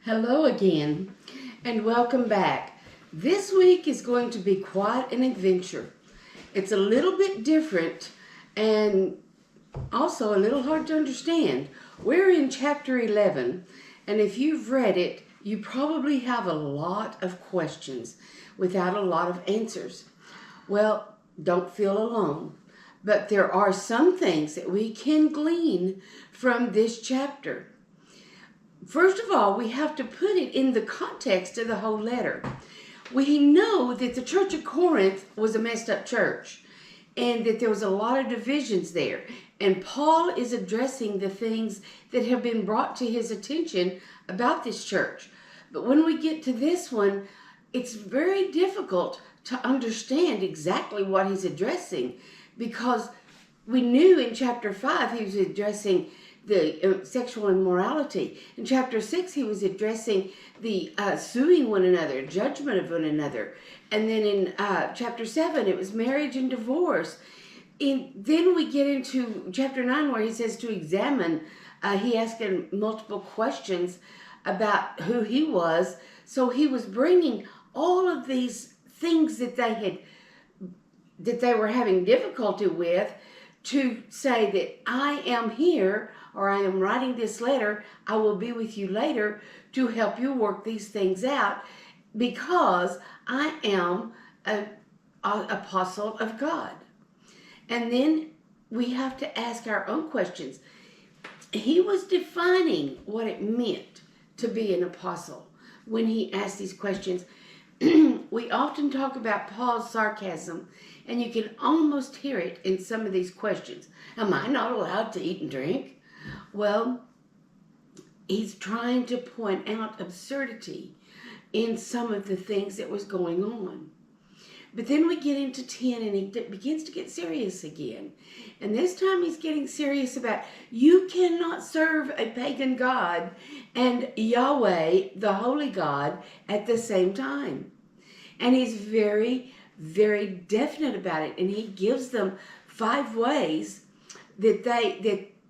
Hello again, and welcome back. This week is going to be quite an adventure. It's a little bit different and also a little hard to understand. We're in chapter 11, and if you've read it, you probably have a lot of questions without a lot of answers. Well, don't feel alone, but there are some things that we can glean from this chapter. First of all, we have to put it in the context of the whole letter. We know that the church of Corinth was a messed up church and that there was a lot of divisions there. And Paul is addressing the things that have been brought to his attention about this church. But when we get to this one, it's very difficult to understand exactly what he's addressing, because we knew in chapter 5 he was addressing the sexual immorality. In chapter 6, he was addressing the suing one another, judgment of one another. And then in chapter 7, it was marriage and divorce. Then we get into chapter 9 where he says to examine. He asked him multiple questions about who he was. So he was bringing all of these things that they were having difficulty with to say that I am here, or I am writing this letter, I will be with you later to help you work these things out, because I am an apostle of God. And then we have to ask our own questions. He was defining what it meant to be an apostle when he asked these questions. We often talk about Paul's sarcasm, and you can almost hear it in some of these questions. Am I not allowed to eat and drink? Well, he's trying to point out absurdity in some of the things that was going on. But then we get into 10 and he begins to get serious again. And this time he's getting serious about you cannot serve a pagan god and Yahweh, the holy God, at the same time. And he's very, very definite about it. And he gives them 5 ways that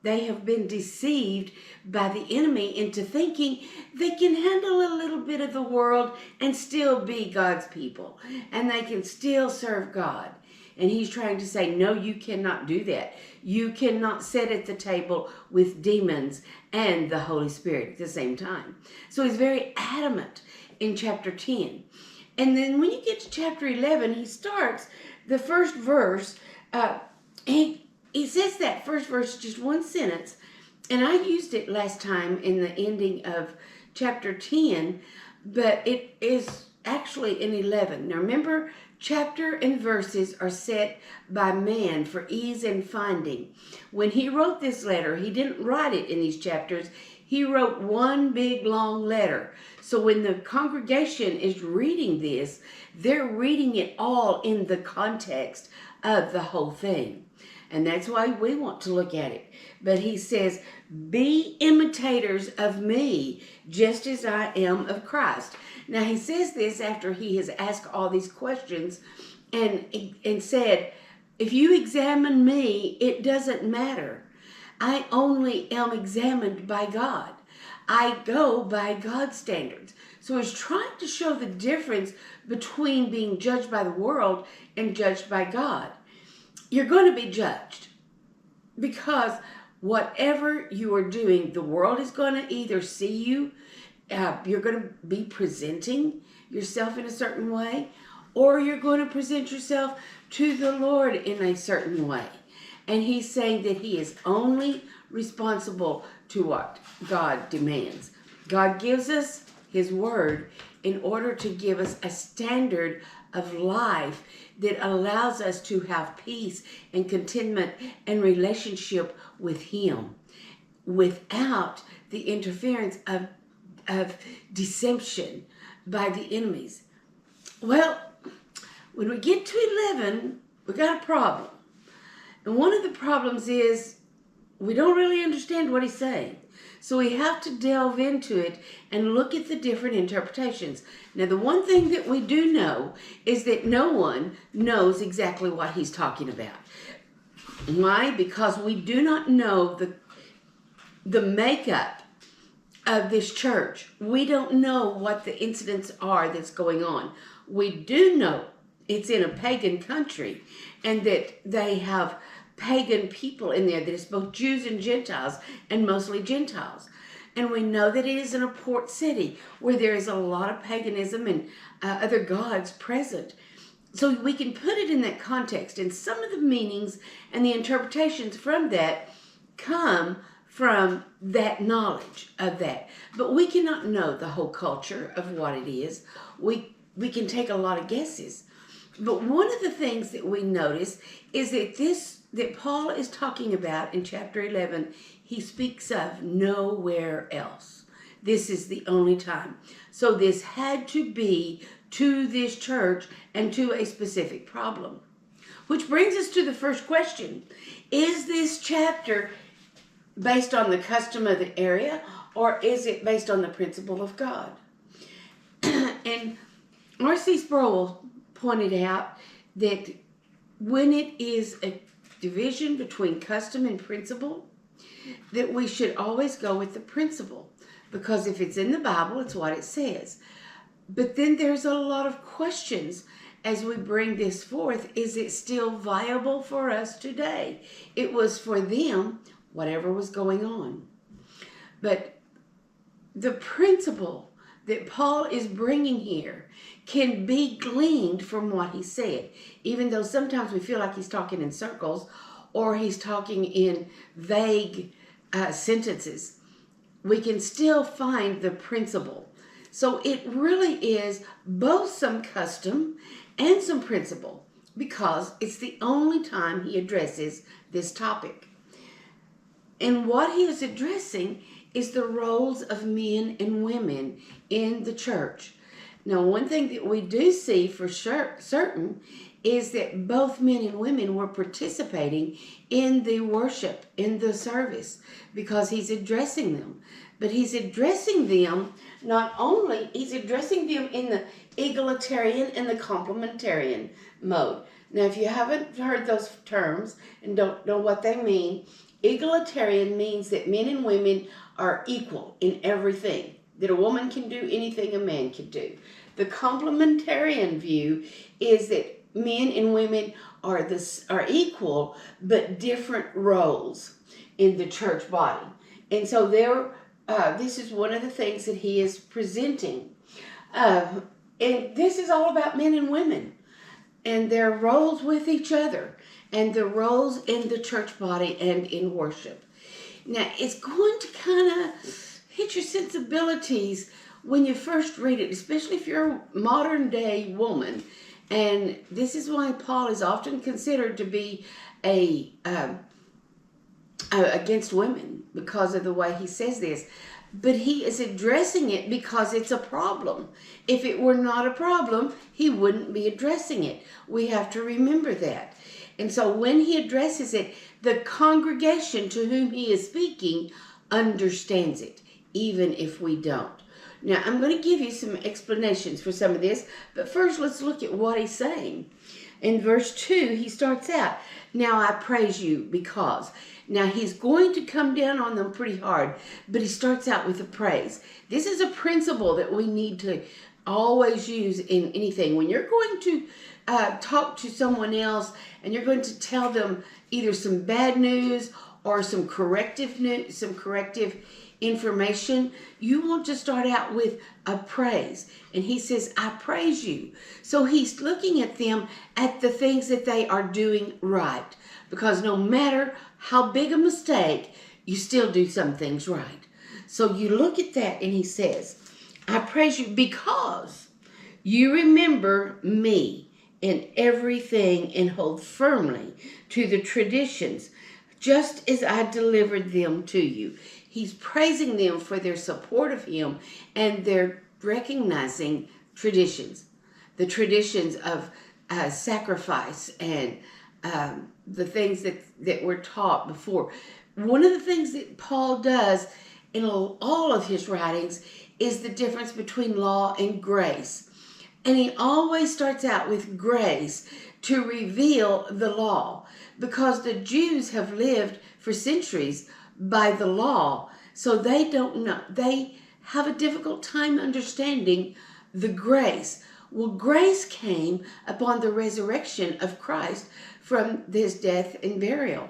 they have been deceived by the enemy into thinking they can handle a little bit of the world and still be God's people, and they can still serve God. And he's trying to say, no, you cannot do that. You cannot sit at the table with demons and the Holy Spirit at the same time. So he's very adamant in chapter 10. And then when you get to chapter 11, he starts the first verse. He says that first verse, just one sentence, and I used it last time in the ending of chapter 10, but it is actually in 11. Now remember, chapter and verses are set by man for ease and finding. When he wrote this letter, he didn't write it in these chapters. He wrote one big long letter. So when the congregation is reading this, they're reading it all in the context of the whole thing. And that's why we want to look at it. But he says, be imitators of me, just as I am of Christ. Now he says this after he has asked all these questions and said, if you examine me, it doesn't matter. I only am examined by God. I go by God's standards. So he's trying to show the difference between being judged by the world and judged by God. You're going to be judged, because whatever you are doing, the world is going to either see you, you're going to be presenting yourself in a certain way, or you're going to present yourself to the Lord in a certain way. And he's saying that he is only responsible to what God demands. God gives us his word in order to give us a standard of life that allows us to have peace and contentment and relationship with him without the interference of deception by the enemies. Well, when we get to 11, we got a problem. And one of the problems is we don't really understand what he's saying. So we have to delve into it and look at the different interpretations. Now, the one thing that we do know is that no one knows exactly what he's talking about. Why? Because we do not know the makeup of this church. We don't know what the incidents are that's going on. We do know it's in a pagan country and that they have pagan people in there, that it's both Jews and Gentiles, and mostly Gentiles. And we know that it is in a port city where there is a lot of paganism and other gods present. So we can put it in that context, and some of the meanings and the interpretations from that come from that knowledge of that. But we cannot know the whole culture of what it is. We can take a lot of guesses. But one of the things that we notice is that Paul is talking about in chapter 11, he speaks of nowhere else. This is the only time. So this had to be to this church and to a specific problem. Which brings us to the first question. Is this chapter based on the custom of the area, or is it based on the principle of God? And R.C. Sproul pointed out that when it is a division between custom and principle, that we should always go with the principle, because if it's in the Bible, it's what it says. But then there's a lot of questions as we bring this forth. Is it still viable for us today? It was for them, whatever was going on. But the principle that Paul is bringing here can be gleaned from what he said, even though sometimes we feel like he's talking in circles or he's talking in vague sentences. We can still find the principle. So it really is both some custom and some principle, because it's the only time he addresses this topic. And what he is addressing is the roles of men and women in the church. Now, one thing that we do see for certain is that both men and women were participating in the worship, in the service, because he's addressing them. But he's addressing them not only, he's addressing them in the egalitarian and the complementarian mode. Now, if you haven't heard those terms and don't know what they mean, egalitarian means that men and women are equal in everything, that a woman can do anything a man can do. The complementarian view is that men and women are equal, but different roles in the church body. And so this is one of the things that he is presenting. And this is all about men and women and their roles with each other and the roles in the church body and in worship. Now, it's going to kind of hit your sensibilities when you first read it, especially if you're a modern day woman. And this is why Paul is often considered to be against women, because of the way he says this. But he is addressing it because it's a problem. If it were not a problem, he wouldn't be addressing it. We have to remember that. And so when he addresses it, the congregation to whom he is speaking understands it, even if we don't. Now, I'm going to give you some explanations for some of this, but first let's look at what he's saying. In verse 2, he starts out, "Now I praise you because." Now, he's going to come down on them pretty hard, but he starts out with a praise. This is a principle that we need to always use in anything. When you're going to talk to someone else and you're going to tell them either some bad news or some corrective news, some corrective information, you want to start out with a praise. And he says, "I praise you." So he's looking at them at the things that they are doing right. Because no matter how big a mistake, you still do some things right. So you look at that and he says, "I praise you because you remember me in everything and hold firmly to the traditions, just as I delivered them to you." He's praising them for their support of him and their recognizing traditions. The traditions of sacrifice and the things that were taught before. One of the things that Paul does in all of his writings is the difference between law and grace. And he always starts out with grace to reveal the law, because the Jews have lived for centuries by the law, So they don't know. They have a difficult time understanding the grace. Well, grace came upon the resurrection of Christ from his death and burial.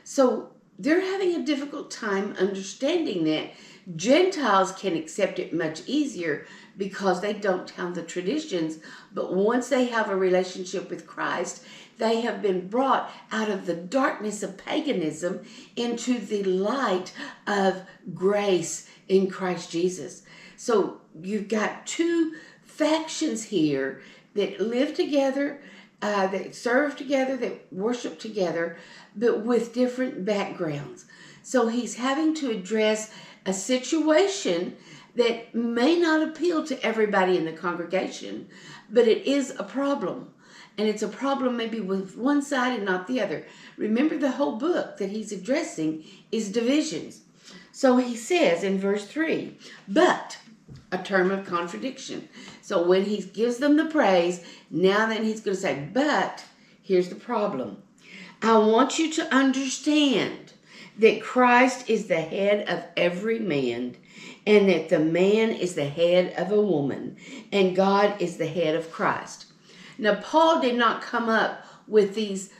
So they're having a difficult time understanding that. Gentiles can accept it much easier because they don't have the traditions. But once they have a relationship with Christ, they have been brought out of the darkness of paganism into the light of grace in Christ Jesus. So you've got two factions here that live together, that serve together, that worship together, but with different backgrounds. So he's having to address a situation that may not appeal to everybody in the congregation, but it is a problem. And it's a problem maybe with one side and not the other. Remember, the whole book that he's addressing is divisions. So he says in verse 3, but, a term of contradiction. So when he gives them the praise, now then he's going to say, but, here's the problem. I want you to understand that Christ is the head of every man, and that the man is the head of a woman, and God is the head of Christ. Now, Paul did not come up with these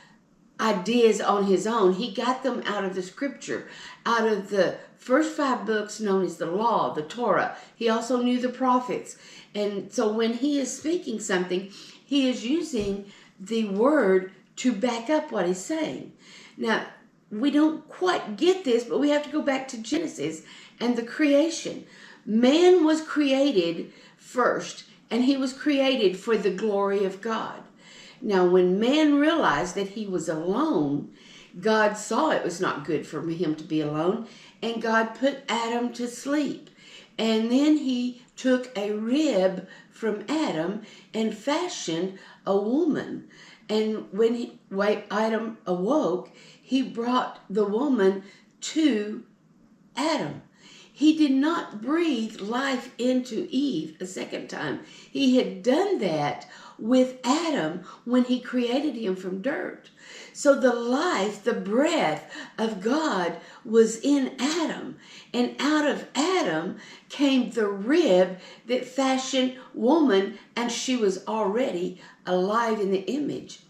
ideas on his own. He got them out of the scripture, out of the first 5 books known as the law, the Torah. He also knew the prophets. And so when he is speaking something, he is using the word to back up what he's saying. Now, we don't quite get this, but we have to go back to Genesis and the creation. Man was created first, and he was created for the glory of God. Now, when man realized that he was alone, God saw it was not good for him to be alone, and God put Adam to sleep. And then he took a rib from Adam and fashioned a woman. And when Adam awoke, he brought the woman to Adam. He did not breathe life into Eve a second time. He had done that with Adam when he created him from dirt. So the life, the breath of God was in Adam. And out of Adam came the rib that fashioned woman, and she was already alive in the image.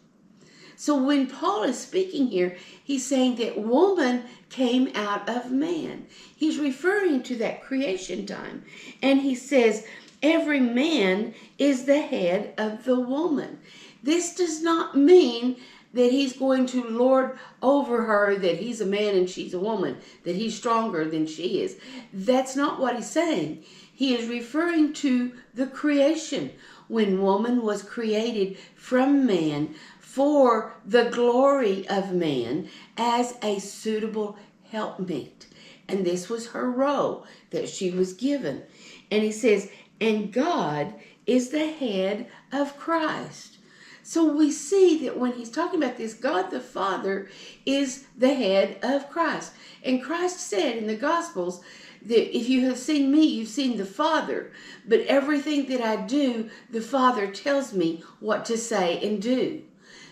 So when Paul is speaking here, he's saying that woman came out of man. He's referring to that creation time. And he says, every man is the head of the woman. This does not mean that he's going to lord over her, that he's a man and she's a woman, that he's stronger than she is. That's not what he's saying. He is referring to the creation, when woman was created from man for the glory of man as a suitable helpmate. And this was her role that she was given. And he says, and God is the head of Christ. So we see that when he's talking about this, God the Father is the head of Christ. And Christ said in the Gospels that if you have seen me, you've seen the Father. But everything that I do, the Father tells me what to say and do.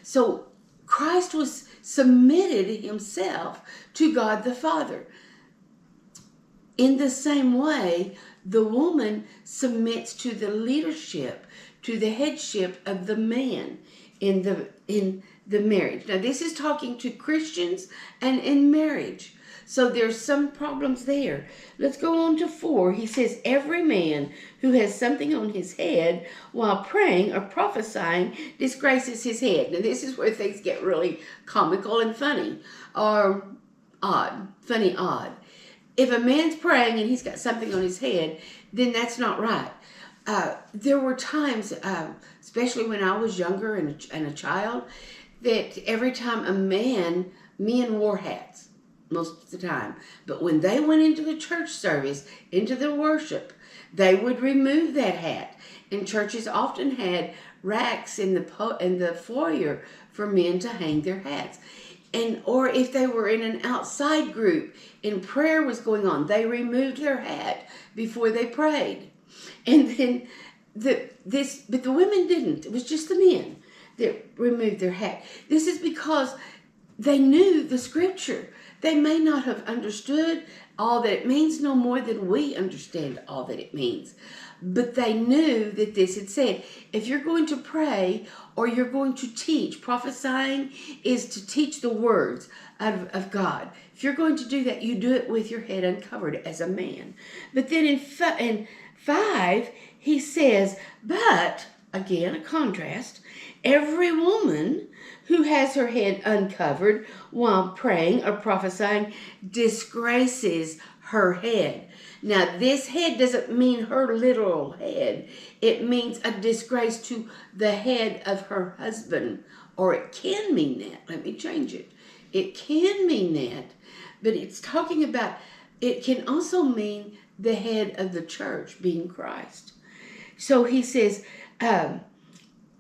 So Christ was submitted himself to God the Father. In the same way, the woman submits to the leadership, to the headship of the man in the marriage. Now, this is talking to Christians and in marriage. So there's some problems there. Let's go on to 4. He says, every man who has something on his head while praying or prophesying disgraces his head. Now, this is where things get really comical and funny, or odd. If a man's praying and he's got something on his head, then that's not right. There were times, especially when I was younger and a child, that every time men wore hats most of the time. But when they went into the church service, into the worship, they would remove that hat. And churches often had racks in the foyer for men to hang their hats. Or if they were in an outside group and prayer was going on, they removed their hat before they prayed. And then but the women didn't. It was just the men that removed their hat. This is because they knew the scripture. They may not have understood all that it means, no more than we understand all that it means. But they knew that this had said, if you're going to pray or you're going to teach, prophesying is to teach the words of God. If you're going to do that, you do it with your head uncovered as a man. But then in 5, he says, but, again, a contrast, every woman who has her head uncovered while praying or prophesying disgraces her head. Now, this head doesn't mean her literal head. It means a disgrace to the head of her husband. Or it can mean that. Let me change it. It can mean that. But it's talking about, it can also mean the head of the church, being Christ. So he says,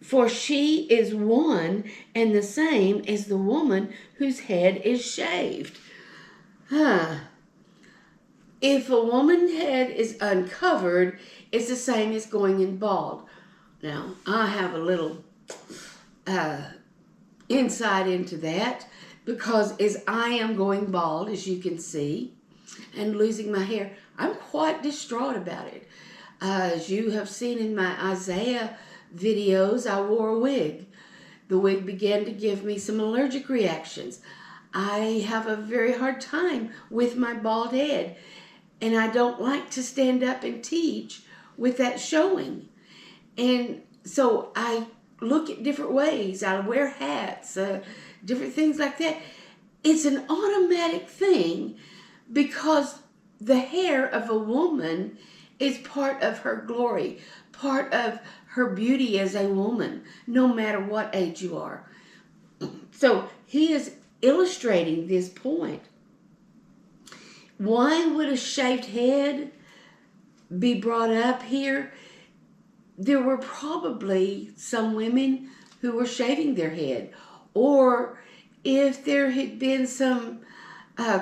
for she is one and the same as the woman whose head is shaved. If a woman's head is uncovered, it's the same as going in bald. Now, I have a little insight into that, because as I am going bald, as you can see, and losing my hair, I'm quite distraught about it. As you have seen in my Isaiah videos, I wore a wig. The wig began to give me some allergic reactions. I have a very hard time with my bald head, and I don't like to stand up and teach with that showing. And so I look at different ways. I wear hats, different things like that. It's an automatic thing, because the hair of a woman is part of her glory, part of her beauty as a woman, no matter what age you are. So he is illustrating this point. Why would a shaved head be brought up here? There were probably some women who were shaving their head, or if there had been some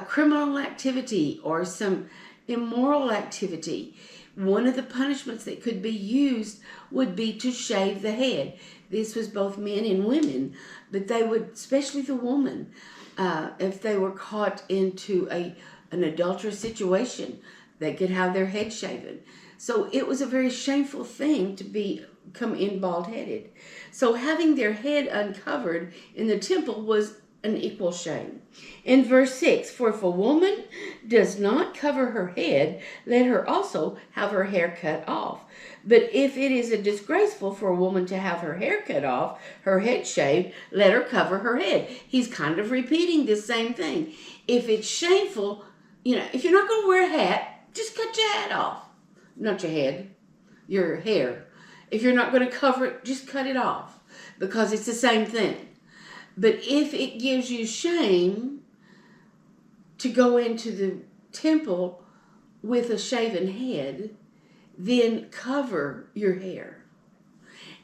criminal activity or some immoral activity, one of the punishments that could be used would be to shave the head. This was both men and women, but they would, especially the woman, if they were caught into an adulterous situation, they could have their head shaven. So it was a very shameful thing to come in bald-headed. So having their head uncovered in the temple was an equal shame. In verse 6, for if a woman does not cover her head, let her also have her hair cut off. But if it is disgraceful for a woman to have her hair cut off, her head shaved, let her cover her head. He's kind of repeating this same thing. If it's shameful, if you're not going to wear a hat, just cut your hat off. Not your head, your hair. If you're not going to cover it, just cut it off, because it's the same thing. But if it gives you shame to go into the temple with a shaven head, then cover your hair.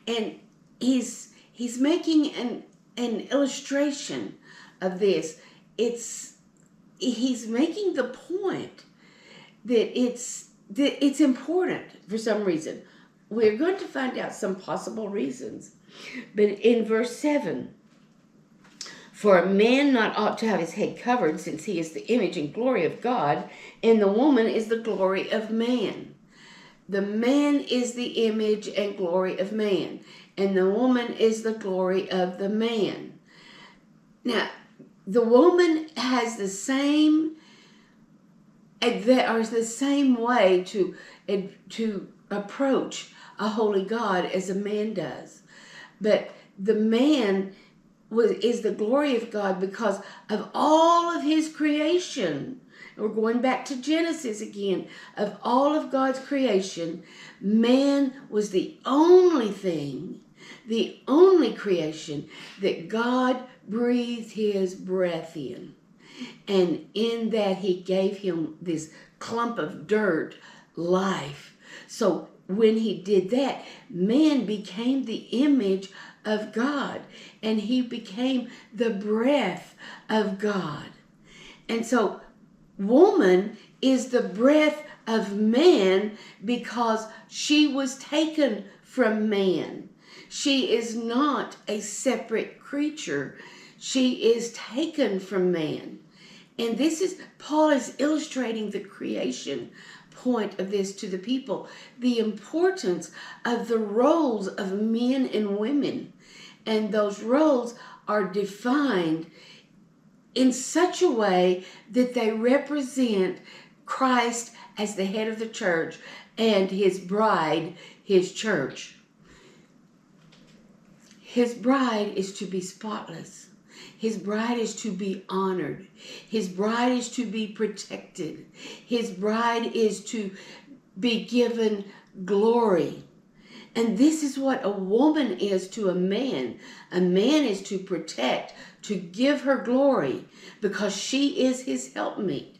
And he's making an illustration of this. He's making the point that it's important for some reason. We're going to find out some possible reasons. But in verse 7, for a man not ought to have his head covered, since he is the image and glory of God, and the woman is the glory of man. The man is the image and glory of man, and the woman is the glory of the man. Now, the woman has the same way to approach a holy God as a man does. But the man is the glory of God because of all of his creation. We're going back to Genesis again. Of all of God's creation, man was the only thing, the only creation that God breathed his breath in. And in that he gave him this clump of dirt, life. So when he did that, man became the image of God, and he became the breath of God. And so woman is the breath of man because she was taken from man. She is not a separate creature. She is taken from man. And this is, Paul is illustrating the creation point of this to the people. The importance of the roles of men and women. And those roles are defined in such a way that they represent Christ as the head of the church and his bride, his church. His bride is to be spotless. His bride is to be honored. His bride is to be protected. His bride is to be given glory. And this is what a woman is to a man. A man is to protect, to give her glory, because she is his helpmeet.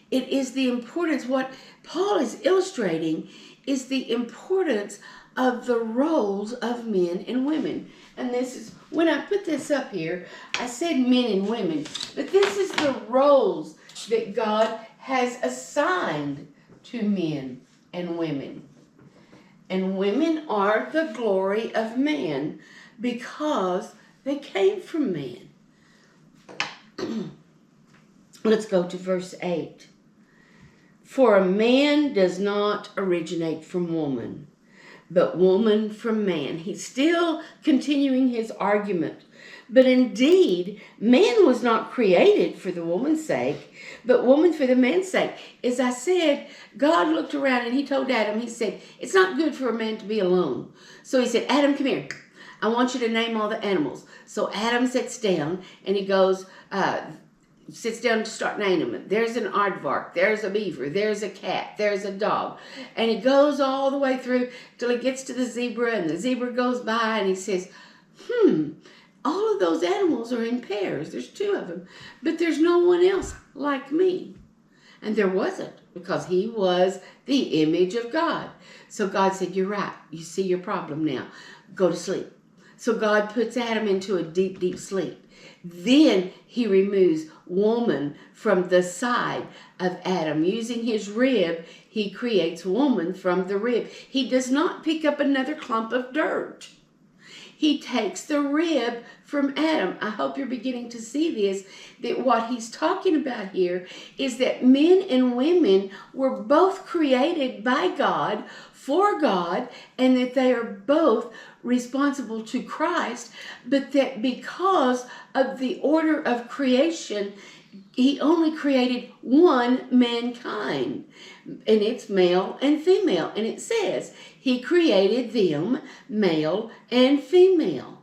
It is the importance, what Paul is illustrating is the importance of the roles of men and women. And this is, when I put this up here, I said men and women, but this is the roles that God has assigned to men and women. And women are the glory of man because they came from man. Let's go to verse 8. For a man does not originate from woman, but woman from man. He's still continuing his argument. But indeed, man was not created for the woman's sake, but woman for the man's sake. As I said, God looked around and he told Adam, he said, it's not good for a man to be alone. So he said, Adam, come here. I want you to name all the animals. So Adam sits down and he goes, sits down to start naming them. There's an aardvark, there's a beaver, there's a cat, there's a dog. And he goes all the way through till he gets to the zebra, and the zebra goes by and he says, all of those animals are in pairs. There's 2 of them. But there's no one else like me. And there wasn't, because he was the image of God. So God said, you're right. You see your problem now. Go to sleep. So God puts Adam into a deep, deep sleep. Then he removes woman from the side of Adam. Using his rib, he creates woman from the rib. He does not pick up another clump of dirt. He takes the rib from Adam. I hope you're beginning to see this, that what he's talking about here is that men and women were both created by God, for God, and that they are both responsible to Christ, but that because of the order of creation, he only created one mankind, and it's male and female. And it says he created them male and female.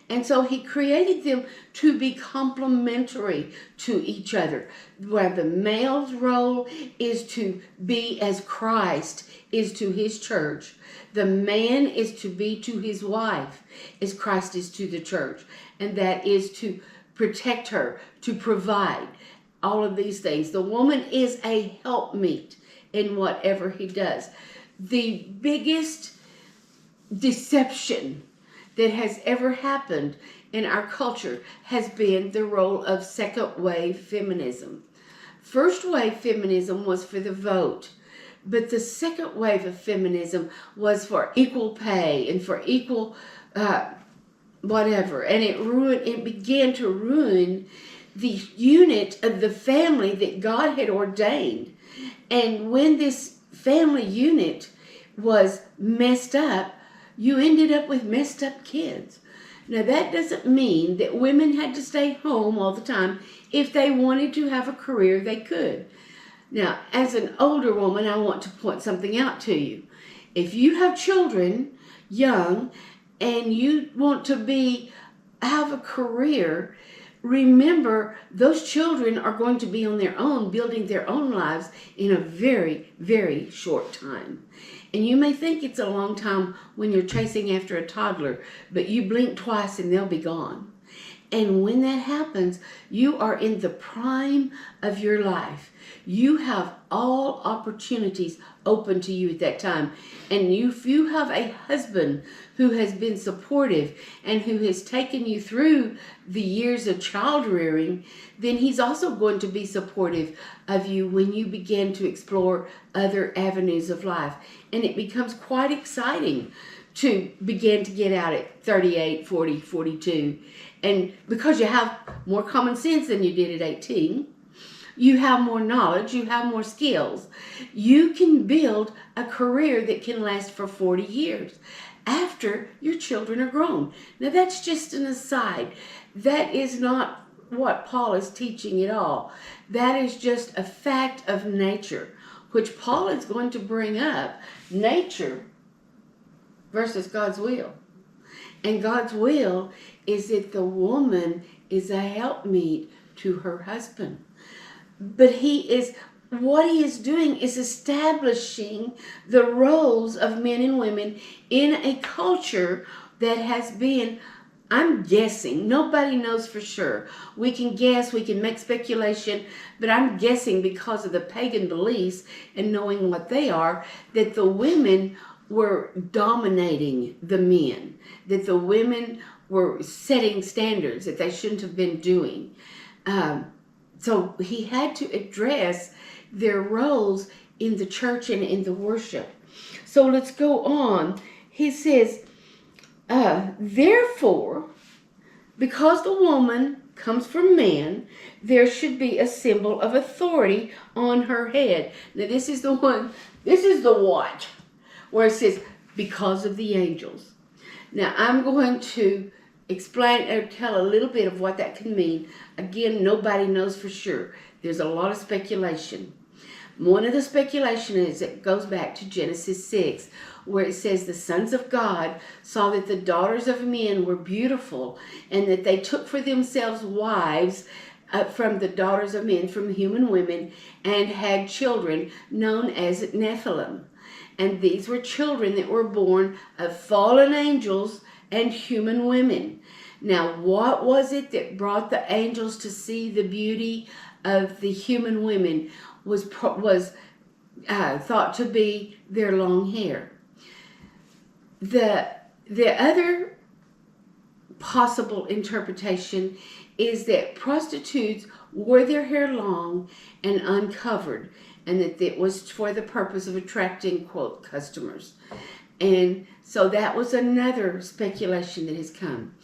And so he created them to be complementary to each other, where the male's role is to be as Christ is to his church. The man is to be to his wife as Christ is to the church. And that is to protect her, to provide, all of these things. The woman is a helpmeet in whatever he does. The biggest deception that has ever happened in our culture has been the role of second wave feminism. First wave feminism was for the vote, but the second wave of feminism was for equal pay and for equal whatever. And it began to ruin the unit of the family that God had ordained. And when this family unit was messed up, you ended up with messed up kids. Now, that doesn't mean that women had to stay home all the time. If they wanted to have a career, they could. Now, as an older woman, I want to point something out to you. If you have children, young, and you want to have a career, remember those children are going to be on their own, building their own lives in a very, very short time. And you may think it's a long time when you're chasing after a toddler, but you blink twice and they'll be gone. And when that happens, you are in the prime of your life. You have all opportunities open to you at that time. And if you have a husband who has been supportive and who has taken you through the years of child rearing, then he's also going to be supportive of you when you begin to explore other avenues of life. And it becomes quite exciting to begin to get out at 38, 40, 42. And because you have more common sense than you did at 18, you have more knowledge, you have more skills. You can build a career that can last for 40 years after your children are grown. Now that's just an aside. That is not what Paul is teaching at all. That is just a fact of nature, which Paul is going to bring up. Nature versus God's will. And God's will is that the woman is a helpmeet to her husband. But what he is doing is establishing the roles of men and women in a culture that has been, I'm guessing, nobody knows for sure. We can guess, we can make speculation, but I'm guessing because of the pagan beliefs and knowing what they are, that the women were dominating the men, that the women were setting standards that they shouldn't have been doing. So he had to address their roles in the church and in the worship. So let's go on. He says, therefore, because the woman comes from man, there should be a symbol of authority on her head. Now this is the one where it says, because of the angels. Now I'm going to explain or tell a little bit of what that can mean. Again, nobody knows for sure. There's a lot of speculation. One of the speculation is it goes back to Genesis 6, where it says the sons of God saw that the daughters of men were beautiful and that they took for themselves wives from the daughters of men, from human women, and had children known as Nephilim. And these were children that were born of fallen angels and human women. Now, what was it that brought the angels to see the beauty of the human women? Was thought to be their long hair. The other possible interpretation is that prostitutes wore their hair long and uncovered, and that it was for the purpose of attracting, quote, customers. And so that was another speculation that has come.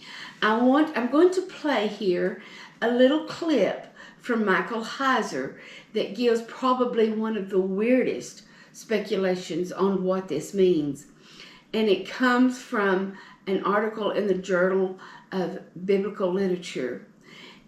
I'm going to play here a little clip from Michael Heiser that gives probably one of the weirdest speculations on what this means. And it comes from an article in the Journal of Biblical Literature.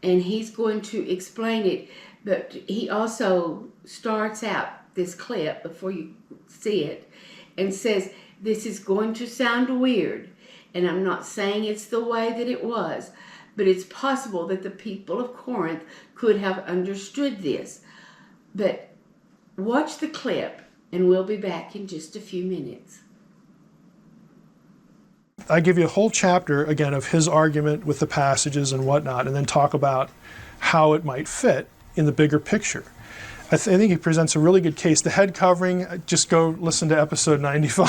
And he's going to explain it, but he also starts out this clip before you see it and says, this is going to sound weird, and I'm not saying it's the way that it was, but it's possible that the people of Corinth could have understood this. But watch the clip, and we'll be back in just a few minutes. I give you a whole chapter, again, of his argument with the passages and whatnot, and then talk about how it might fit in the bigger picture. I think he presents a really good case. The head covering, just go listen to episode 95.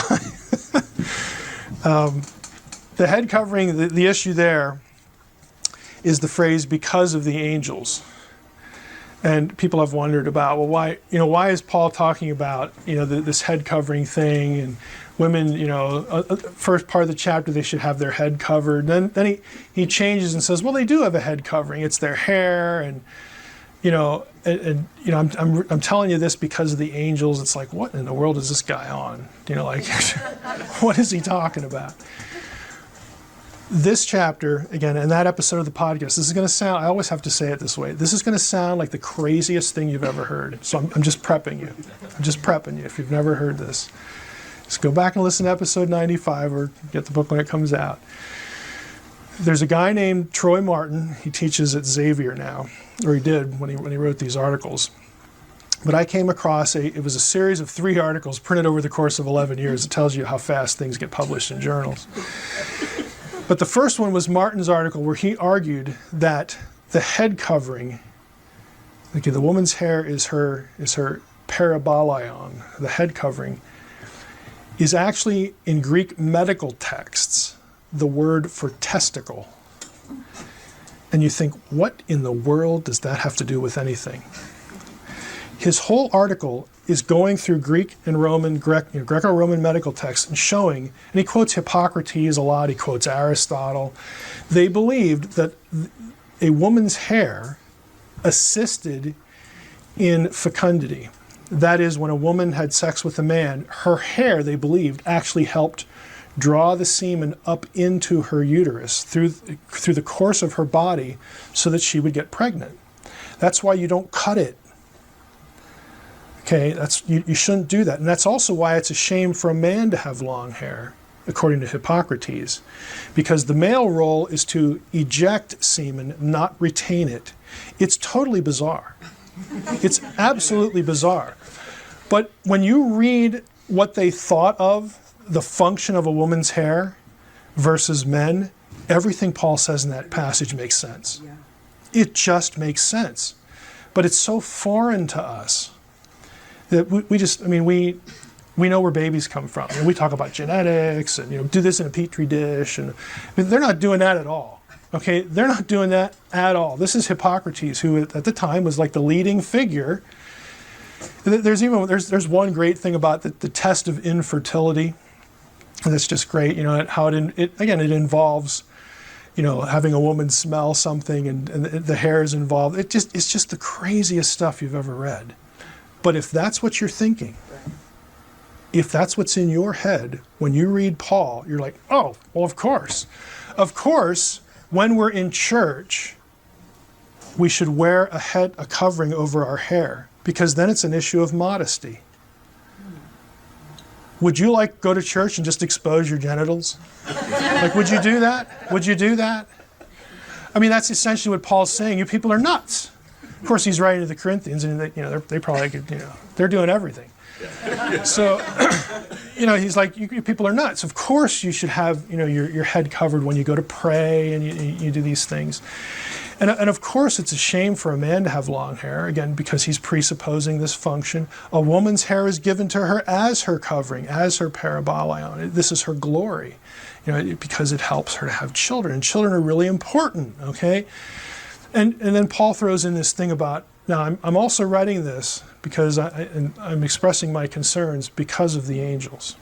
The head covering, the issue there is the phrase, because of the angels. And people have wondered about, well, why is Paul talking about, this head covering thing, and women, first part of the chapter, they should have their head covered. Then he changes and says, well, they do have a head covering. It's their hair, and I'm telling you this because of the angels. It's like, what in the world is this guy on? What is he talking about? This chapter, again, in that episode of the podcast, this is going to sound, I always have to say it this way, this is going to sound like the craziest thing you've ever heard. So I'm just prepping you. I'm just prepping you if you've never heard this. Just go back and listen to episode 95 or get the book when it comes out. There's a guy named Troy Martin. He teaches at Xavier now, or he did when he wrote these articles. But I came across it was a series of 3 articles printed over the course of 11 years. It tells you how fast things get published in journals. But the first one was Martin's article where he argued that the head covering, the woman's hair is her parabolaion, the head covering, is actually in Greek medical texts the word for testicle. And you think, what in the world does that have to do with anything? His whole article is going through Greek and Roman, Greco-Roman medical texts and showing, and he quotes Hippocrates a lot, he quotes Aristotle. They believed that a woman's hair assisted in fecundity. That is, when a woman had sex with a man, her hair, they believed, actually helped draw the semen up into her uterus through the course of her body so that she would get pregnant. That's why you don't cut it. Okay, you shouldn't do that. And that's also why it's a shame for a man to have long hair, according to Hippocrates, because the male role is to eject semen, not retain it. It's totally bizarre. It's absolutely bizarre. But when you read what they thought of the function of a woman's hair versus men, everything Paul says in that passage makes sense. Yeah. It just makes sense. But it's so foreign to us that we know where babies come from. And we talk about genetics and do this in a petri dish, and they're not doing that at all. Okay, they're not doing that at all. This is Hippocrates, who at the time was like the leading figure. There's one great thing about the test of infertility, and that's just great. How it involves having a woman smell something, and the hair is involved. It's just the craziest stuff you've ever read. But if that's what you're thinking, if that's what's in your head when you read Paul, you're like, oh, well, of course. Of course, when we're in church, we should wear a covering over our hair, because then it's an issue of modesty. Would you go to church and just expose your genitals? Would you do that? Would you do that? I mean, that's essentially what Paul's saying. You people are nuts. Of course, he's writing to the Corinthians, and they probably could, they're doing everything. So, he's like, you people are nuts. Of course, you should have, your head covered when you go to pray and you do these things. And of course, it's a shame for a man to have long hair, again, because he's presupposing this function. A woman's hair is given to her as her covering, as her parabolion. This is her glory, because it helps her to have children. And children are really important, okay? And then Paul throws in this thing about, now I'm also writing this because I'm expressing my concerns because of the angels.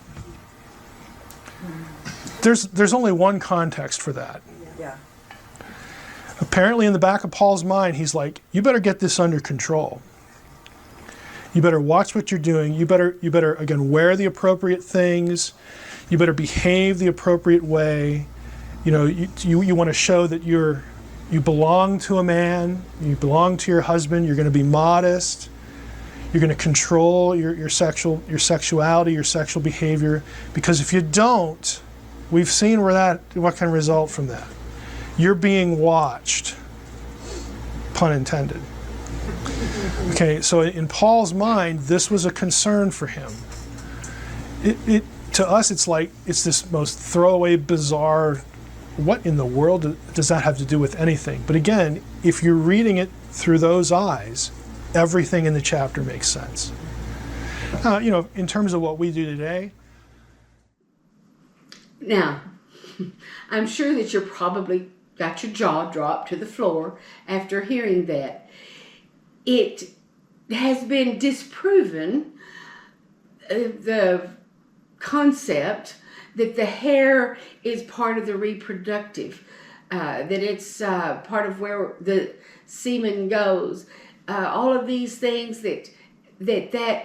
There's only one context for that. Yeah. Apparently in the back of Paul's mind, he's like, you better get this under control. You better watch what you're doing. You better again, wear the appropriate things. You better behave the appropriate way. You want to show that you belong to a man, you belong to your husband, you're going to be modest, you're going to control your sexuality, your sexual behavior, because if you don't, we've seen what can result from that. You're being watched, pun intended. Okay, so in Paul's mind, this was a concern for him. To us, it's this most throwaway, bizarre, what in the world does that have to do with anything? But again, if you're reading it through those eyes, everything in the chapter makes sense. In terms of what we do today. Now, I'm sure that you're probably got your jaw dropped to the floor after hearing that. It has been disproven, the concept that the hair is part of the reproductive, that it's part of where the semen goes. All of these things that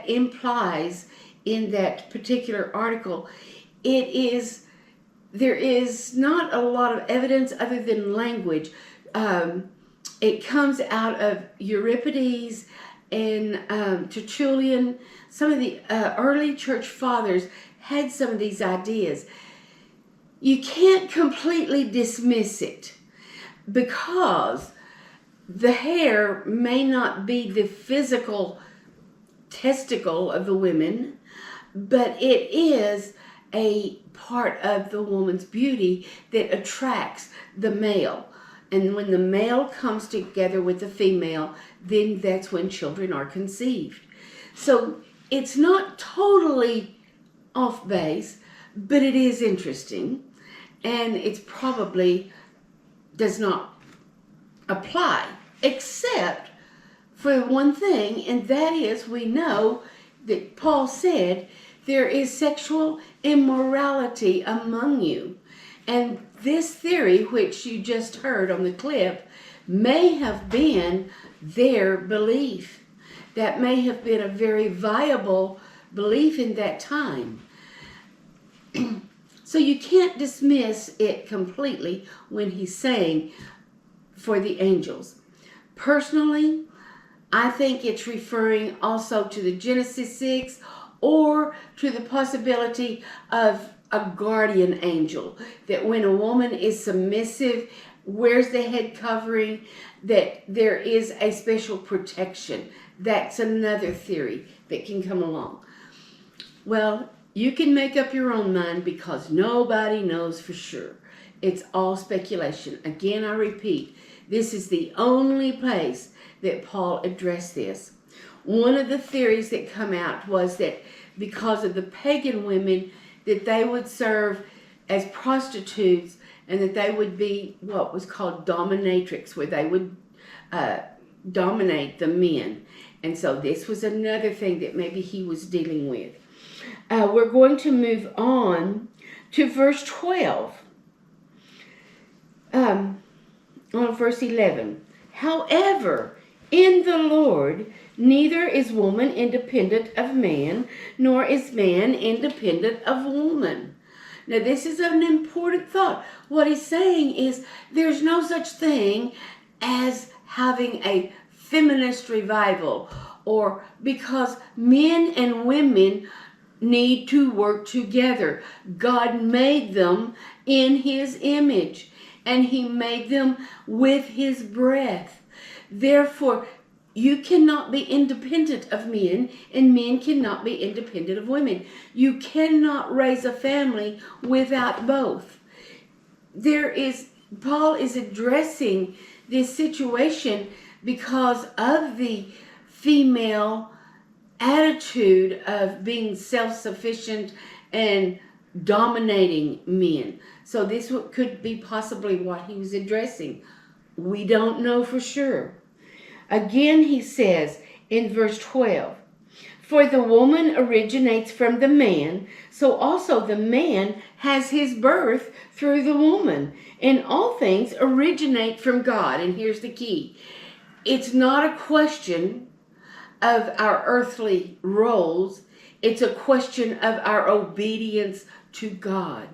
implies in that particular article, there is not a lot of evidence other than language. It comes out of Euripides and Tertullian. Some of the early church fathers had some of these ideas. You can't completely dismiss it because the hair may not be the physical testicle of the women, but it is a part of the woman's beauty that attracts the male. And when the male comes together with the female, then that's when children are conceived. So it's not totally off base, but it is interesting, and it's probably does not apply except for one thing, and that is we know that Paul said there is sexual immorality among you. And this theory, which you just heard on the clip, may have been their belief. That may have been a very viable belief in that time. So you can't dismiss it completely when he's saying for the angels. Personally, I think it's referring also to the Genesis 6 or to the possibility of a guardian angel, that when a woman is submissive, wears the head covering, that there is a special protection. That's another theory that can come along. Well, you can make up your own mind because nobody knows for sure. It's all speculation. Again, I repeat, this is the only place that Paul addressed this. One of the theories that come out was that because of the pagan women, that they would serve as prostitutes and that they would be what was called dominatrix, where they would dominate the men. And so this was another thing that maybe he was dealing with. We're going to move on to verse 12. On verse 11. However, in the Lord, neither is woman independent of man, nor is man independent of woman. Now, this is an important thought. What he's saying is there's no such thing as having a feminist revival, or because men and women need to work together. God made them in his image, and he made them with his breath. Therefore, you cannot be independent of men, and men cannot be independent of women. You cannot raise a family without both. Paul is addressing this situation because of the female attitude of being self-sufficient and dominating men. So this could be possibly what he was addressing. We don't know for sure. Again, he says in verse 12, for the woman originates from the man, so also the man has his birth through the woman. And all things originate from God. And here's the key. It's not a question of our earthly roles. It's a question of our obedience to God.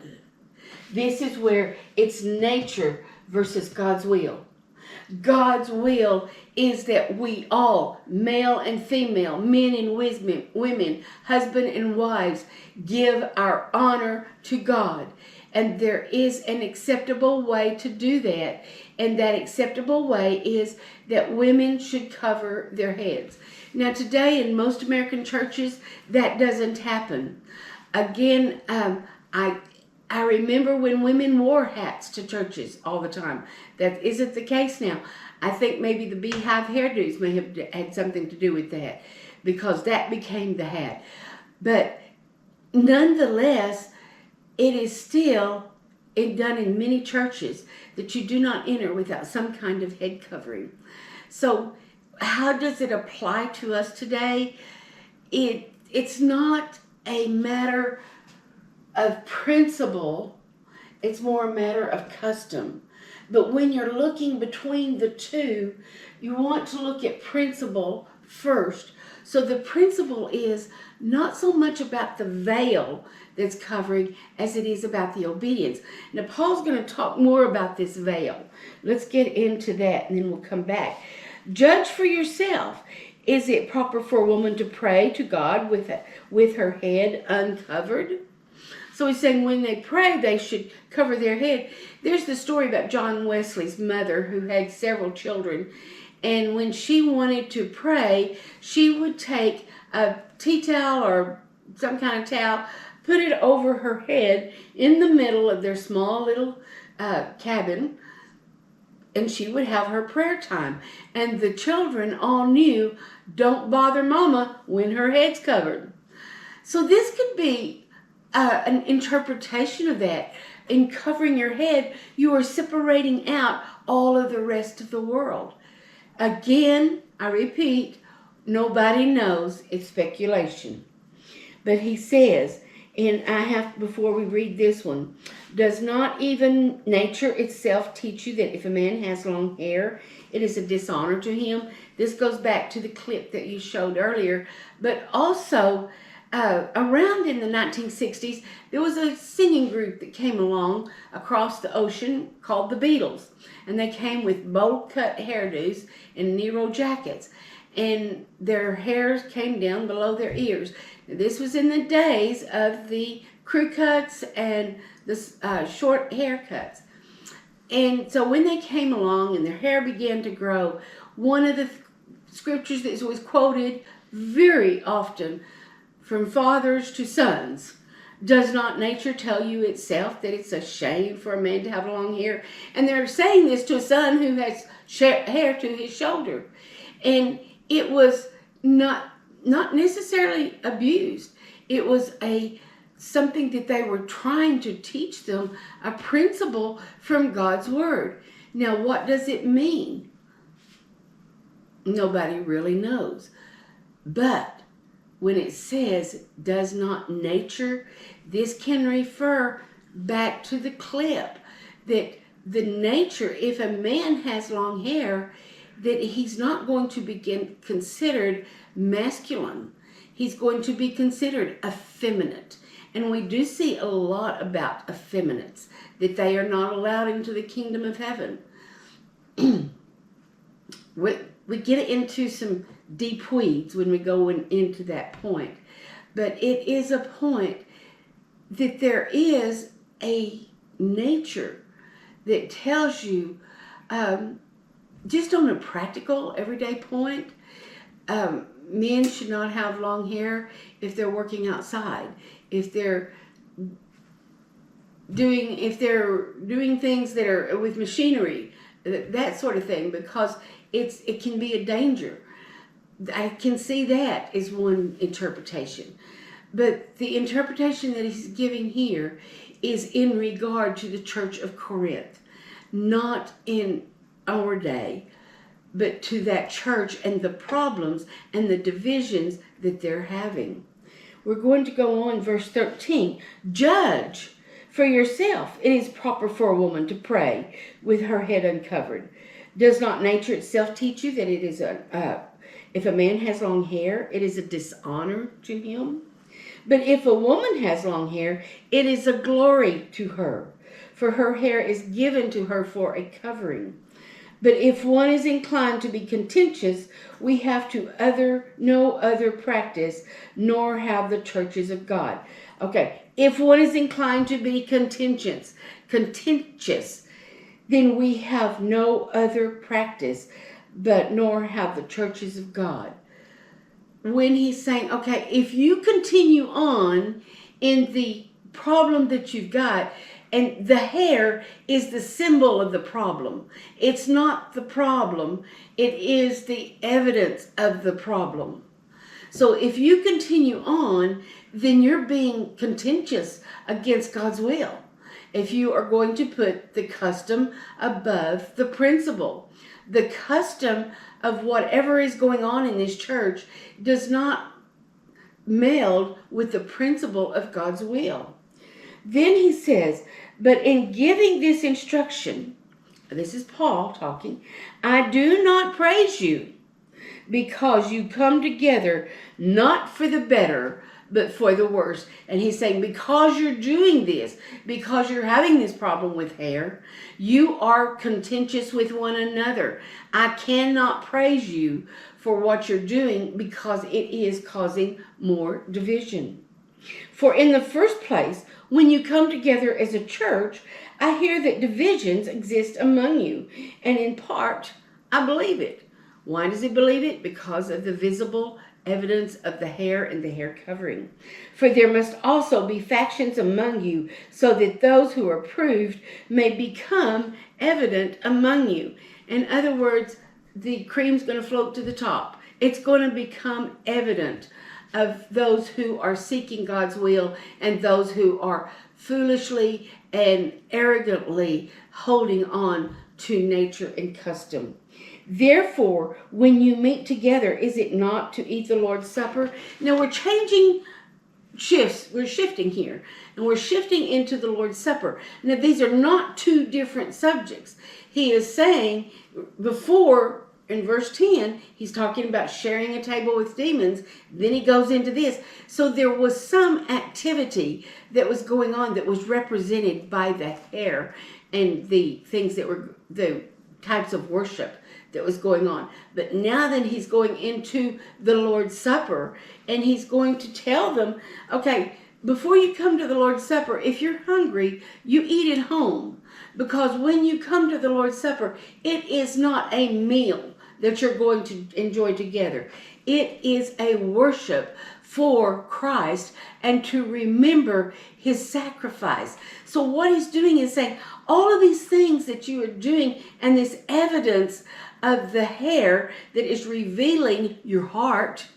This is where it's nature versus God's will. God's will is that we all, male and female, men and women, husband and wives, give our honor to God. And there is an acceptable way to do that. And that acceptable way is that women should cover their heads. Now today in most American churches, that doesn't happen. Again, I remember when women wore hats to churches all the time. That isn't the case now. I think maybe the beehive hairdos may have had something to do with that, because that became the hat. But nonetheless, it is still done in many churches that you do not enter without some kind of head covering. So how does it apply to us today? It's not a matter of principle, it's more a matter of custom. But when you're looking between the two, you want to look at principle first. So the principle is not so much about the veil that's covering as it is about the obedience. Now, Paul's going to talk more about this veil. Let's get into that and then we'll come back. Judge for yourself. Is it proper for a woman to pray to God with her head uncovered? So he's saying when they pray, they should cover their head. There's the story about John Wesley's mother who had several children. And when she wanted to pray, she would take a tea towel or some kind of towel, put it over her head in the middle of their small little cabin, and she would have her prayer time. And the children all knew, don't bother Mama when her head's covered. So this could be an interpretation of that. In covering your head, you are separating out all of the rest of the world. Again, I repeat, nobody knows. It's speculation. But he says, before we read this one, does not even nature itself teach you that if a man has long hair, it is a dishonor to him? This goes back to the clip that you showed earlier. But also, around in the 1960s, there was a singing group that came along across the ocean called the Beatles. And they came with bowl-cut hairdos and Nero jackets. And their hairs came down below their ears. This was in the days of the crew cuts and the short haircuts. And so when they came along and their hair began to grow, one of the scriptures that was quoted very often from fathers to sons, does not nature tell you itself that it's a shame for a man to have long hair? And they're saying this to a son who has hair to his shoulder. And it was not necessarily abused. It was something that they were trying to teach them, a principle from God's word. Now, what does it mean? Nobody really knows. But when it says, does not nature, this can refer back to the clip that the nature, if a man has long hair, that he's not going to be considered masculine. He's going to be considered effeminate. And we do see a lot about effeminates, that they are not allowed into the kingdom of heaven. We get into some deep weeds when we go into that point. But it is a point that there is a nature that tells you, just on a practical, everyday point, men should not have long hair if they're working outside, if they're doing things that are with machinery, that sort of thing, because it can be a danger. I can see that as one interpretation. But the interpretation that he's giving here is in regard to the church of Corinth, not in our day, but to that church and the problems and the divisions that they're having. We're going to go on, verse 13. Judge for yourself. It is proper for a woman to pray with her head uncovered. Does not nature itself teach you that it is if a man has long hair, it is a dishonor to him? But if a woman has long hair, it is a glory to her, for her hair is given to her for a covering. But if one is inclined to be contentious, we have no other practice, nor have the churches of God. Okay, if one is inclined to be contentious, then we have no other practice, but nor have the churches of God. When he's saying, okay, if you continue on in the problem that you've got, and the hair is the symbol of the problem. It's not the problem. It is the evidence of the problem. So if you continue on, then you're being contentious against God's will. If you are going to put the custom above the principle. The custom of whatever is going on in this church does not meld with the principle of God's will. Then he says, but in giving this instruction, this is Paul talking, I do not praise you because you come together not for the better, but for the worse. And he's saying, because you're doing this, because you're having this problem with hair, you are contentious with one another. I cannot praise you for what you're doing because it is causing more division. For in the first place, when you come together as a church, I hear that divisions exist among you. And in part, I believe it. Why does he believe it? Because of the visible evidence of the hair and the hair covering. For there must also be factions among you, so that those who are proved may become evident among you. In other words, the cream's going to float to the top. It's going to become evident of those who are seeking God's will and those who are foolishly and arrogantly holding on to nature and custom. Therefore, when you meet together, is it not to eat the Lord's Supper? Now we're changing shifts. We're shifting here. And we're shifting into the Lord's Supper. Now these are not two different subjects. He is saying before, in verse 10, he's talking about sharing a table with demons. Then he goes into this. So there was some activity that was going on that was represented by the hair and the things that were the types of worship that was going on. But now then he's going into the Lord's Supper, and he's going to tell them, okay, before you come to the Lord's Supper, if you're hungry, you eat at home. Because when you come to the Lord's Supper, it is not a meal that you're going to enjoy together. It is a worship for Christ and to remember his sacrifice. So what he's doing is saying, all of these things that you are doing and this evidence of the hair that is revealing your heart,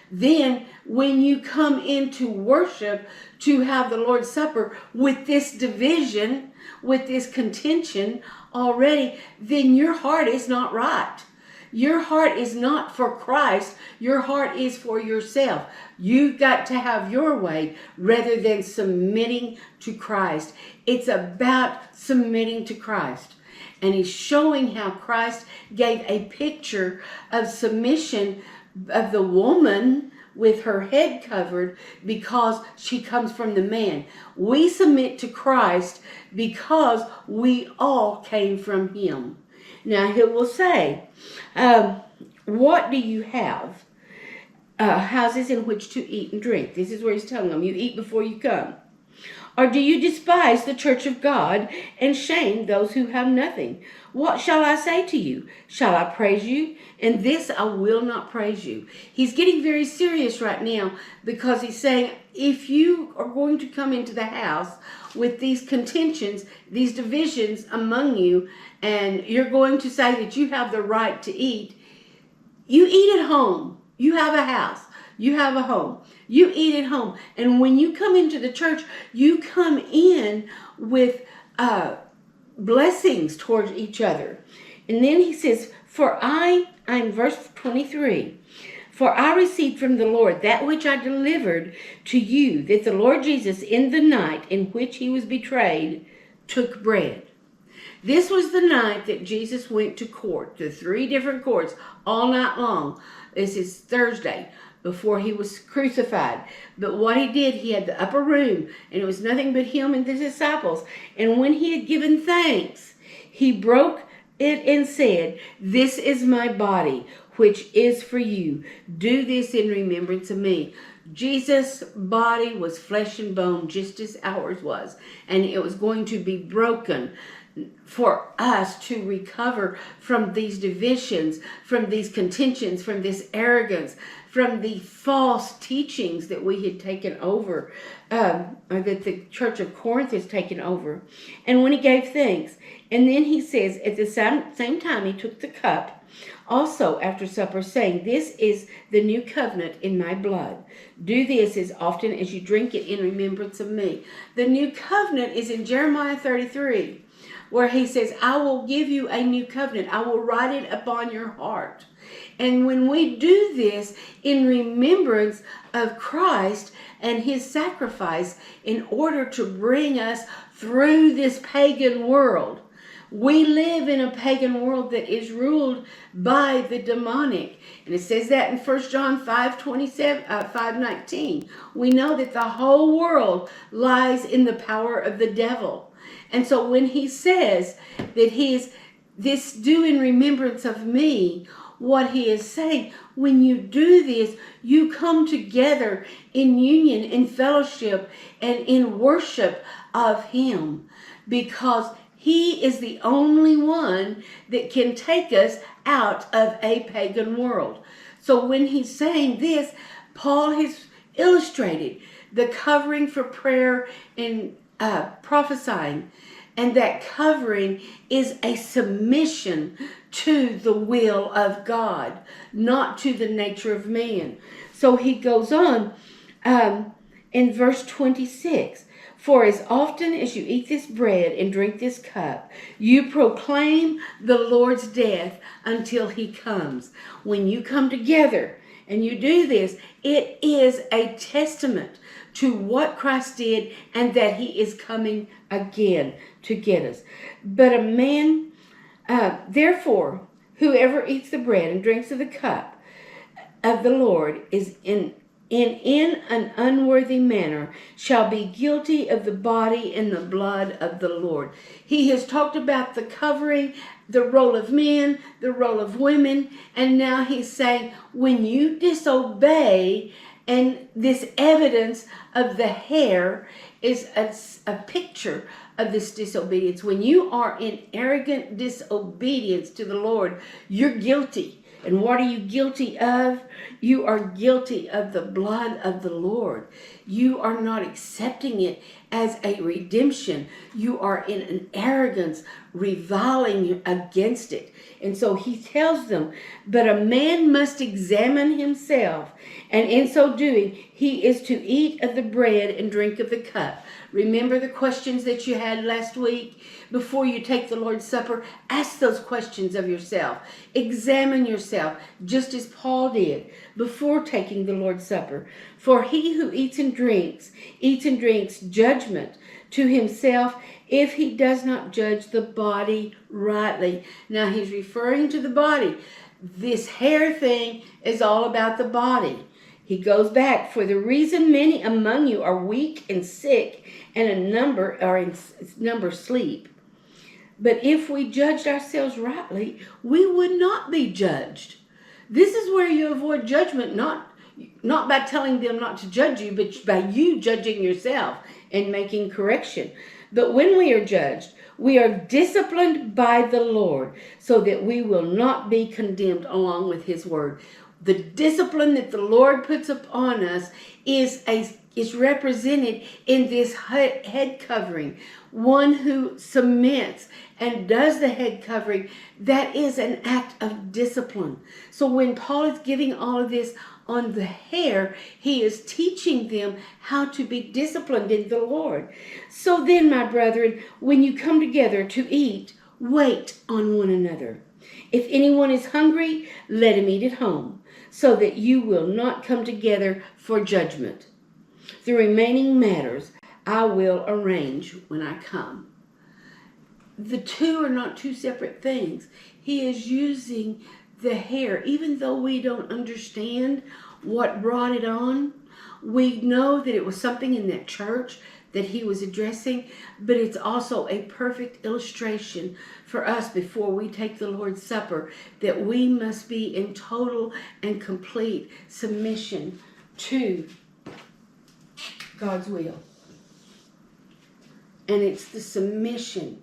then when you come into worship to have the Lord's Supper with this division, with this contention already, then your heart is not right. Your heart is not for Christ. Your heart is for yourself. You've got to have your way rather than submitting to Christ. It's about submitting to Christ. And he's showing how Christ gave a picture of submission of the woman with her head covered because she comes from the man. We submit to Christ because we all came from him. Now he will say, what do you have? Houses in which to eat and drink. This is where he's telling them, you eat before you come. Or do you despise the church of God and shame those who have nothing? What shall I say to you? Shall I praise you? In this I will not praise you. He's getting very serious right now because he's saying, if you are going to come into the house with these contentions, these divisions among you, and you're going to say that you have the right to eat, you eat at home. You have a house. You have a home. You eat at home. And when you come into the church, you come in with blessings towards each other. And then he says, I'm verse 23, for I received from the Lord that which I delivered to you, that the Lord Jesus, in the night in which he was betrayed, took bread. This was the night that Jesus went to court, to 3 different courts, all night long. This is Thursday, before he was crucified. But what he did, he had the upper room, and it was nothing but him and the disciples. And when he had given thanks, he broke it and said, this is my body, which is for you. Do this in remembrance of me. Jesus' body was flesh and bone, just as ours was. And it was going to be broken for us to recover from these divisions, from these contentions, from this arrogance, from the false teachings that we had taken over, or that the church of Corinth has taken over. And when he gave thanks, and then he says, at the same time he took the cup, also after supper, saying, this is the new covenant in my blood. Do this as often as you drink it in remembrance of me. The new covenant is in Jeremiah 33. Where he says, I will give you a new covenant. I will write it upon your heart. And when we do this in remembrance of Christ and his sacrifice in order to bring us through this pagan world, we live in a pagan world that is ruled by the demonic. And it says that in 1 John 5:19. We know that the whole world lies in the power of the devil. And so when he says that he is this do in remembrance of me, what he is saying, when you do this, you come together in union, in fellowship, and in worship of him, because he is the only one that can take us out of a pagan world. So when he's saying this, Paul has illustrated the covering for prayer and prophesying. And that covering is a submission to the will of God, not to the nature of man. So he goes on in verse 26. For as often as you eat this bread and drink this cup, you proclaim the Lord's death until he comes. When you come together and you do this, it is a testament to what Christ did and that he is coming again to get us. But a man, therefore, whoever eats the bread and drinks of the cup of the Lord is in an unworthy manner shall be guilty of the body and the blood of the Lord. He has talked about the covering, the role of men, the role of women, and now he's saying when you disobey, and this evidence of the hair is a picture of this disobedience. When you are in arrogant disobedience to the Lord, you're guilty. And what are you guilty of? You are guilty of the blood of the Lord. You are not accepting it as a redemption. You are in an arrogance, reviling against it. And so he tells them, but a man must examine himself, and in so doing, he is to eat of the bread and drink of the cup. Remember the questions that you had last week? Before you take the Lord's Supper, ask those questions of yourself. Examine yourself, just as Paul did before taking the Lord's Supper. For he who eats and drinks judgment to himself if he does not judge the body rightly. Now he's referring to the body. This hair thing is all about the body. He goes back, for the reason many among you are weak and sick, and a number sleep. But if we judged ourselves rightly, we would not be judged. This is where you avoid judgment, not by telling them not to judge you, but by you judging yourself and making correction. But when we are judged, we are disciplined by the Lord, so that we will not be condemned along with his word. The discipline that the Lord puts upon us is represented in this head covering. One who submits and does the head covering, that is an act of discipline. So when Paul is giving all of this on the hair, he is teaching them how to be disciplined in the Lord. So then, my brethren, when you come together to eat, wait on one another. If anyone is hungry, let him eat at home, so that you will not come together for judgment. The remaining matters I will arrange when I come. The two are not two separate things. He is using the hair. Even though we don't understand what brought it on, we know that it was something in that church that he was addressing, but it's also a perfect illustration for us before we take the Lord's Supper, that we must be in total and complete submission to God's will. And it's the submission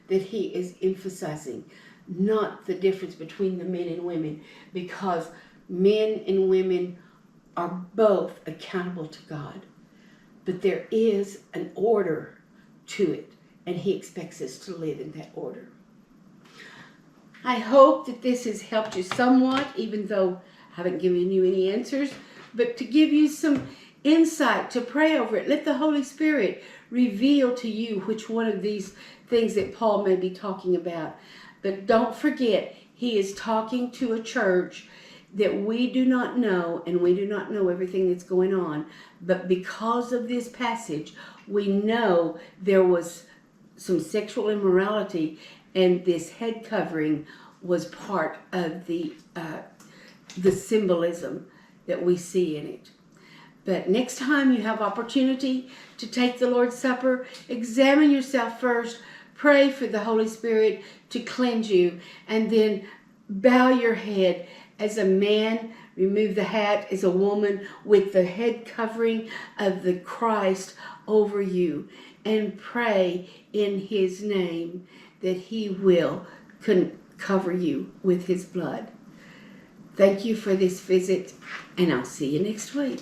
that he is emphasizing, not the difference between the men and women, because men and women are both accountable to God. But there is an order to it, and he expects us to live in that order. I hope that this has helped you somewhat, even though I haven't given you any answers, but to give you some insight, to pray over it. Let the Holy Spirit reveal to you which one of these things that Paul may be talking about. But don't forget, he is talking to a church that we do not know, and we do not know everything that's going on. But because of this passage, we know there was some sexual immorality, and this head covering was part of the symbolism that we see in it. But next time you have opportunity to take the Lord's Supper, examine yourself first, pray for the Holy Spirit to cleanse you, and then bow your head as a man, remove the hat as a woman, with the head covering of the Christ over you, and pray in his name that he will cover you with his blood. Thank you for this visit, and I'll see you next week.